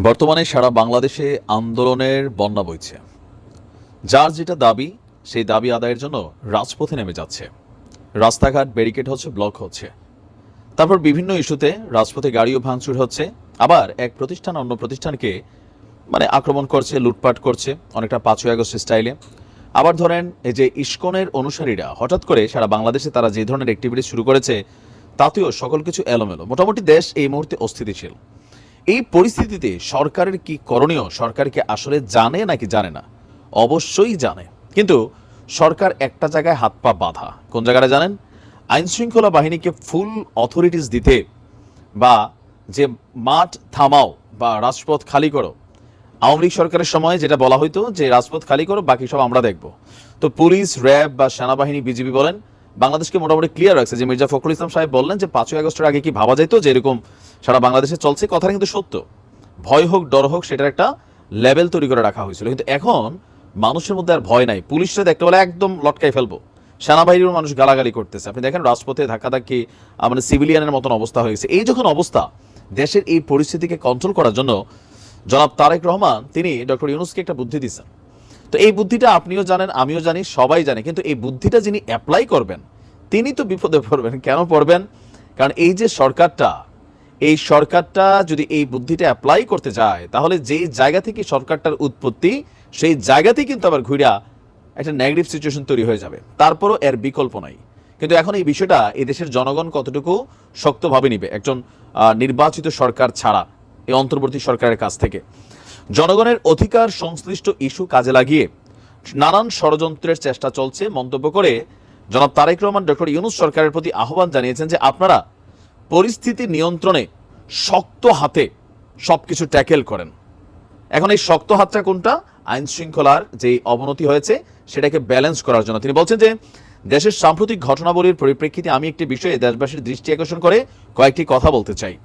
বর্তমানে সারা বাংলাদেশে আন্দোলনের বন্যা বইছে। যার যেটা দাবি সেই দাবি আদায়ের জন্য রাজপথে নেমে যাচ্ছে। রাস্তাঘাট ব্যারিকেড হচ্ছে, ব্লক হচ্ছে, তারপর বিভিন্ন ইস্যুতে রাজপথে গাড়িও ভাঙচুর হচ্ছে। আবার এক প্রতিষ্ঠান অন্য প্রতিষ্ঠানকে আক্রমণ করছে, লুটপাট করছে, অনেকটা 5ই আগস্ট স্টাইলে। আবার ধরেন এই যে ইস্কনের অনুসারীরা হঠাৎ করে সারা বাংলাদেশে তারা যে ধরনের অ্যাক্টিভিটি শুরু করেছে তাতেও সকল কিছু এলোমেলো। মোটামুটি দেশ এই মুহূর্তে অস্থিতিশীল। এই পরিস্থিতিতে সরকারের কি করণীয়? সরকারকে আসলে জানে নাকি জানে না? অবশ্যই জানে, কিন্তু সরকার একটা জায়গায় হাত পা বাঁধা। কোন জায়গাটা জানেন? আইন শৃঙ্খলা বাহিনীকে ফুল অথরিটিস দিতে বা যে মাঠ থামাও বা রাজপথ খালি করো, আওয়ামী লীগ সরকারের সময় যেটা বলা হইতো যে রাজপথ খালি করো, বাকি সব আমরা দেখব। তো পুলিশ, র্যাব বা সেনাবাহিনী, বিজিবি বলেন, বাংলাদেশকে মোটামুটি ক্লিয়ার রাখছে। যে মির্জা ফখরুল ইসলাম সাহেব বললেন যে 5ই আগস্টের আগে কি ভাবা যেত যে এরকম সারা বাংলাদেশে চলছে? কথাটা কিন্তু সত্য। ভয় হোক ডর হোক সেটার একটা লেভেল তৈরি করে রাখা হয়েছিল, কিন্তু এখন মানুষের মধ্যে আর ভয় নাই। পুলিশরা দেখতে বলে একদম লটকাই ফেলবো, সেনাবাহিনীর মানুষ গালাগালি করতেছে। আপনি দেখেন রাজপথে ধাক্কাধাক্কি, সিভিলিয়ানের মতন অবস্থা হয়েছে। এই যখন অবস্থা, দেশের এই পরিস্থিতিকে কন্ট্রোল করার জন্য জনাব তারেক রহমান তিনি ডক্টর ইউনূসকে একটা বুদ্ধি দিচ্ছেন। তো এই বুদ্ধিটা আপনিও জানেন, আমিও জানি, সবাই জানে, কিন্তু এই বুদ্ধিটা যিনি অ্যাপ্লাই করবেন তিনি তো বিপদে পড়বেন। কেন পড়বেন? কারণ এই যে সরকারটা যদি এই বুদ্ধিটা অ্যাপ্লাই করতে যায়, তাহলে যেই জায়গা থেকে সরকারটার উৎপত্তি সেই জায়গাতেই কিন্তু আবার ঘুরা একটা নেগেটিভ সিচুয়েশন তৈরি হয়ে যাবে। তারপরও এর বিকল্প নাই। কিন্তু এখন এই বিষয়টা এই দেশের জনগণ কতটুকু শক্তভাবে নিবে একজন নির্বাচিত সরকার ছাড়া, এই অন্তর্বর্তী সরকারের কাছ থেকে জনগণের অধিকার সংশ্লিষ্ট ইস্যু কাজে লাগিয়ে নানান ষড়যন্ত্রের চেষ্টা চলছে মন্তব্য করে জনাব তারেক রহমান ডক্টর ইউনূস সরকারের প্রতি আহ্বান জানিয়েছেন যে আপনারা পরিস্থিতি নিয়ন্ত্রণে শক্ত হাতে সবকিছু ট্যাকেল করেন। এখন এই শক্ত হাতটা কোনটা? আইন শৃঙ্খলার যে অবনতি হয়েছে সেটাকে ব্যালেন্স করার জন্য তিনি বলছেন যে দেশের সাম্প্রতিক ঘটনাবলীর পরিপ্রেক্ষিতে আমি একটি বিষয়ে দেশবাসীর দৃষ্টি আকর্ষণ করে কয়েকটি কথা বলতে চাই।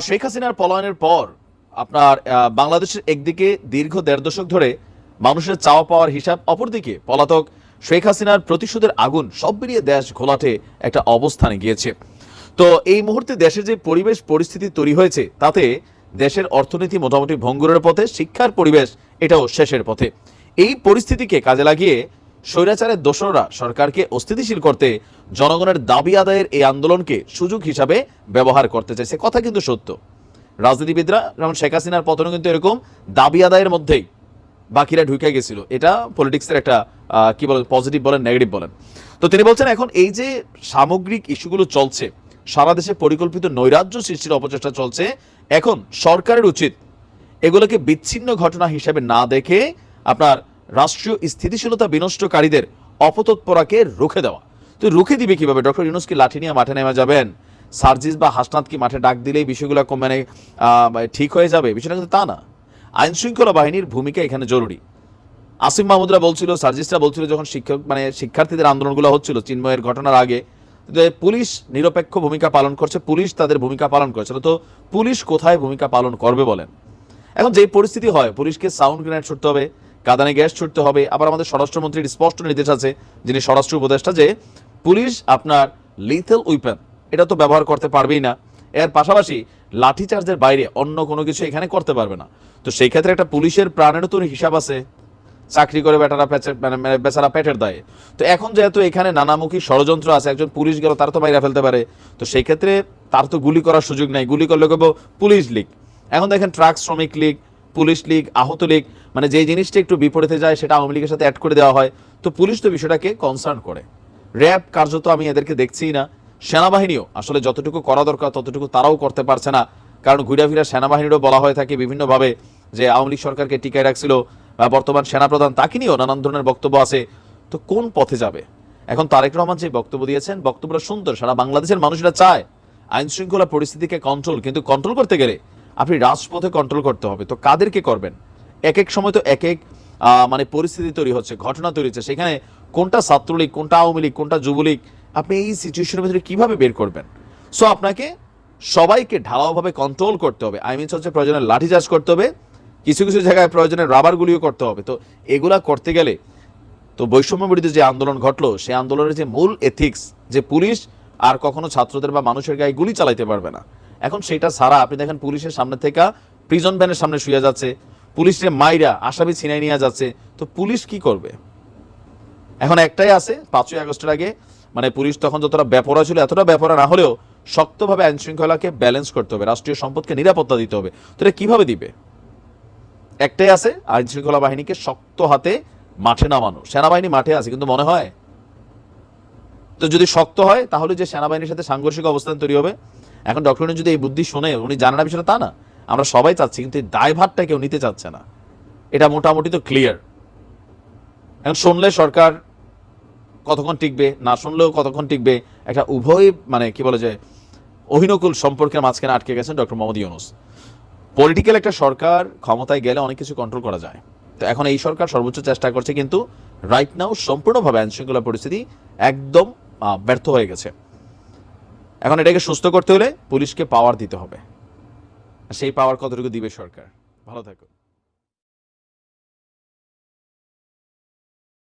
শেখ হাসিনার পলায়নের পর আপনার বাংলাদেশের একদিকে দীর্ঘ 1.5 দশক ধরে মানুষের চাওয়া পাওয়ার হিসাব, অপরদিকে পলাতক শেখ হাসিনার প্রতিশোধের আগুন, সব মিলিয়ে দেশ ঘোলাটে একটা অবস্থানে গিয়েছে। তো এই মুহূর্তে দেশের যে পরিবেশ পরিস্থিতি তৈরি হয়েছে তাতে দেশের অর্থনীতি মোটামুটি ভঙ্গুরের পথে, শিক্ষার পরিবেশ এটাও শেষের পথে। এই পরিস্থিতিকে কাজে লাগিয়ে স্বৈরাচারের দোসররা সরকারকে অস্থিতিশীল করতে জনগণের দাবি আদায়ের এই আন্দোলনকে সুযোগ হিসাবে ব্যবহার করতে চাইছে। কথা কিন্তু সত্য। রাজনীতিবিদরা যেমন শেখ হাসিনার পতনও কিন্তু এরকম দাবি আদায়ের মধ্যেই বাকিরা ঢুকে গেছিল। এটা পলিটিক্সের একটা কি বলেন, পজিটিভ বলেন নেগেটিভ বলেন। তো তিনি বলছেন এখন এই যে সামগ্রিক ইস্যুগুলো চলছে, সারা দেশে পরিকল্পিত নৈরাজ্য সৃষ্টির অপচেষ্টা চলছে, এখন সরকারের উচিত এগুলোকে বিচ্ছিন্ন ঘটনা হিসেবে না দেখে আপনার রাষ্ট্রীয় স্থিতিশীলতা বিনষ্টকারীদের অপতৎপরাকে রুখে দেওয়া। তো রুখে দিবে কিভাবে? ডক্টর ইউনূস কি লাঠি নিয়ে মাঠে নেমে যাবেন? সার্জিস বা হাসনাত কি মাঠে ডাক দিলেই বিষয়গুলো ঠিক হয়ে যাবে? বিষয়টা কিন্তু তা না। আইন শৃঙ্খলা বাহিনীর ভূমিকা এখানে জরুরি। আসিফ মাহমুদরা বলছিল, সার্জিসরা বলছিল যখন শিক্ষার্থীদের আন্দোলনগুলো হচ্ছিল চিন্ময়ের ঘটনার আগে, পুলিশ নিরপেক্ষ ভূমিকা পালন করছে, পুলিশ তাদের ভূমিকা পালন করছিল। তো পুলিশ কোথায় ভূমিকা পালন করবে বলেন? এখন যে পরিস্থিতি হয়, পুলিশকে সাউন্ড গ্রেনেড ছুটতে হবে, কাঁদানে গ্যাস ছুটতে হবে। আবার আমাদের স্বরাষ্ট্রমন্ত্রীর স্পষ্ট নির্দেশ আছে, যিনি স্বরাষ্ট্র উপদেষ্টা, যে পুলিশ আপনার লিথেল উইপেন এটা তো ব্যবহার করতে পারবেই না। এর পাশাপাশি লাঠিচার্জের বাইরে অন্য কোনো কিছু এখানে করতে পারবে না। তো সেই ক্ষেত্রে একটা পুলিশের প্রাণেরও তো হিসাব আছে। চাকরি করে বেচারা পেটের দায়ে। তো এখন যেহেতু এখানে নানামুখী ষড়যন্ত্র আছে, একজন পুলিশ গেল তার তো বাইরে ফেলতে পারে, তো সেই ক্ষেত্রে তার তো গুলি করার সুযোগ নাই। গুলি করলে কেবল পুলিশ লীগ। এখন দেখেন ট্রাক শ্রমিক লীগ, পুলিশ লীগ, আহত লীগ, যে জিনিসটা একটু বিপরীতে যায় সেটা আওয়ামী লীগের সাথে অ্যাড করে দেওয়া হয়। তো পুলিশ তো বিষয়টাকে কনসার্ন করে। র্যাব কার্যত আমি এদেরকে দেখছিই না। সেনাবাহিনীও আসলে যতটুকু করা দরকার ততটুকু তারাও করতে পারছে না। কারণ ঘুরা ফিরা সেনাবাহিনীরও বলা হয়ে থাকে বিভিন্নভাবে যে আওয়ামী লীগ সরকারকে টিকায় রাখছিল, বর্তমান সেনাপ্রধান তাকে নিয়েও নানান ধরনের বক্তব্য আছে। তো কোন পথে যাবে? এখন তারেক রহমান যে বক্তব্য দিয়েছেন, বক্তব্যটা সুন্দর, সারা বাংলাদেশের মানুষরা চায় আইন শৃঙ্খলা পরিস্থিতিকে কন্ট্রোল, কিন্তু কন্ট্রোল করতে গেলে আপনি রাজপথে কন্ট্রোল করতে হবে। তো কাদেরকে করবেন? এক এক সময় তো এক এক পরিস্থিতি তৈরি হচ্ছে, ঘটনা তৈরি হচ্ছে, সেখানে কোনটা ছাত্রলীগ, কোনটা আওয়ামী লীগ, কোনটা যুবলীগ, আপনি এই সিচুয়েশনের ভিতরে কিভাবে বের করবেন? সো আপনাকে সবাইকে ঢালাওভাবে কন্ট্রোল করতে হবে। হচ্ছে প্রয়োজনে লাঠিচার্জ করতে হবে, কিছু কিছু জায়গায় প্রয়োজনে রাবার গুলিও করতে হবে। তো এগুলা করতে গেলে তো বৈষম্য বিরোধী যে আন্দোলন ঘটলো, সেই আন্দোলনের যে মূল এথিক্স, যে পুলিশ আর কখনো ছাত্রদের বা মানুষের গায়ে গুলি চালাইতে পারবে না, এখন সেটা ছাড়া আপনি দেখেন পুলিশের সামনে থেকে প্রিজন ভ্যানের সামনে শুয়ে যাচ্ছে, পুলিশের মাইরা আসামি ছিনাই নিয়ে যাচ্ছে, তো পুলিশ কি করবে? এখন একটাই আছে, 5ই আগস্টের আগে মানে পুলিশ তখন যতটা বেপরোয়া ছিল এতটা বেপরোয়া না হলেও শক্তভাবে আইন শৃঙ্খলাকে ব্যালেন্স করতে হবে, রাষ্ট্রীয় সম্পদকে নিরাপত্তা দিতে হবে। তো এটা কিভাবে দিবে? একটাই আছে, আইন শৃঙ্খলা বাহিনীকে শক্ত হাতে মাঠে নামানো। সেনাবাহিনী মাঠে আছে কিন্তু মনে হয়, তো যদি শক্ত হয় তাহলে যে সেনাবাহিনীর সাথে সাংঘর্ষিক অবস্থান তৈরি হবে। এখন ডক্টর ইউনূস যদি এই বুদ্ধি শোনে, উনি জানেন না বিষয়টা তা না, আমরা সবাই চাচ্ছি, কিন্তু এই দায়ভারটা কেউ নিতে চাচ্ছে না, এটা মোটামুটি তো ক্লিয়ার। এখন শুনলে সরকার কতক্ষণ টিকবে, না শুনলেও কতক্ষণ টিকবে, একটা উভয় মানে কি বলে যে অহিনকুল সম্পর্কের মাঝখানে আটকে গেছেন ডক্টর মোহাম্মদ ইউনূস। পলিটিক্যাল একটা সরকার ক্ষমতায় গেলে অনেক কিছু কন্ট্রোল করা যায়, তো এখন এই সরকার সর্বোচ্চ চেষ্টা করছে, কিন্তু রাইট নাও সম্পূর্ণভাবে আইন শৃঙ্খলা পরিস্থিতি একদম ব্যর্থ হয়ে গেছে। এখন এটাকে সুস্থ করতে হলে পুলিশকে পাওয়ার দিতে হবে, সেই পাওয়ার কতটুকু দিবে সরকার? ভালো থাকো।